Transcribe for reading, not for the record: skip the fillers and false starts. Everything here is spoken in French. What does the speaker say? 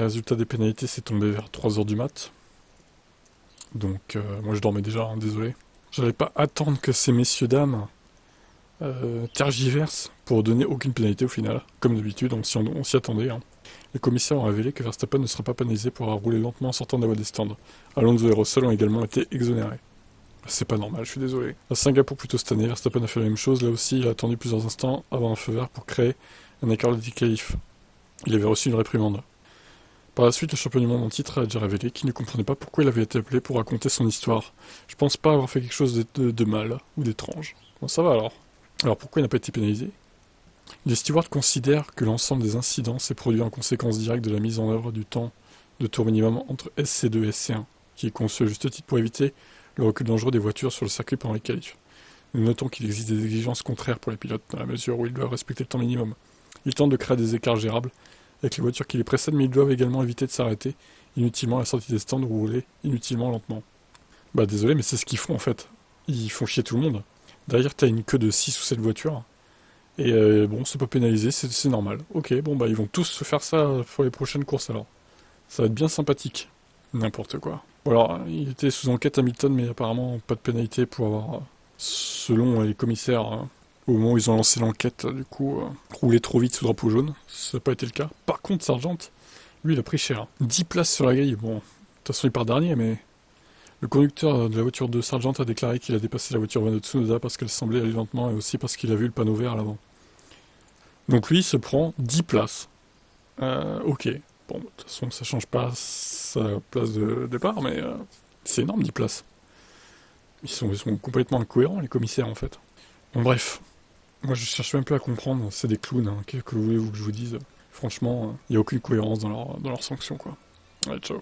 résultat des pénalités, c'est tombé vers 3 heures du mat. Donc, moi je dormais déjà, hein, désolé. J'allais pas attendre que ces messieurs-dames tergiversent pour donner aucune pénalité au final. Comme d'habitude, on s'y attendait. Hein. Les commissaires ont révélé que Verstappen ne sera pas pénalisé pour avoir roulé lentement en sortant de la voie des stands. Alonso et Russell ont également été exonérés. C'est pas normal, je suis désolé. À Singapour plus tôt cette année, Verstappen a fait la même chose. Là aussi, il a attendu plusieurs instants avant un feu vert pour créer un écart de qualif. Il avait reçu une réprimande. Par la suite, le champion du monde en titre a déjà révélé qu'il ne comprenait pas pourquoi il avait été appelé pour raconter son histoire. Je pense pas avoir fait quelque chose de mal ou d'étrange. Bon, ça va alors. Alors pourquoi il n'a pas été pénalisé? Les stewards considèrent que l'ensemble des incidents s'est produit en conséquence directe de la mise en œuvre du temps de tour minimum entre SC2 et SC1, qui est conçu à juste titre pour éviter le recul dangereux des voitures sur le circuit pendant les qualifs. Nous notons qu'il existe des exigences contraires pour les pilotes, dans la mesure où ils doivent respecter le temps minimum. Ils tentent de créer des écarts gérables avec les voitures qui les précèdent, mais ils doivent également éviter de s'arrêter inutilement à la sortie des stands ou rouler inutilement lentement. Bah désolé, mais c'est ce qu'ils font en fait. Ils font chier tout le monde. Derrière, t'as une queue de 6 ou 7 voitures, et bon, c'est pas pénalisé, c'est normal. Ok, bon bah ils vont tous faire ça pour les prochaines courses alors. Ça va être bien sympathique. N'importe quoi. Bon alors, il était sous enquête Hamilton, mais apparemment pas de pénalité pour avoir, selon les commissaires, au moment où ils ont lancé l'enquête, du coup, roulé trop vite sous drapeau jaune. Ça n'a pas été le cas. Par contre, Sargent, lui, il a pris cher. 10 places sur la grille. Bon, de toute façon, il part dernier, mais le conducteur de la voiture de Sargent a déclaré qu'il a dépassé la voiture de Tsunoda parce qu'elle semblait aller lentement et aussi parce qu'il a vu le panneau vert à l'avant. Donc lui, il se prend 10 places. Ok. Bon, de toute façon, ça change pas sa place de départ, mais c'est énorme, 10 places. Ils sont complètement incohérents, les commissaires, en fait. Bon, bref. Moi, je cherche même plus à comprendre. C'est des clowns, hein. Que voulez-vous que je vous dise? Franchement, il n'y a aucune cohérence dans leur sanction, quoi. Ouais, ciao.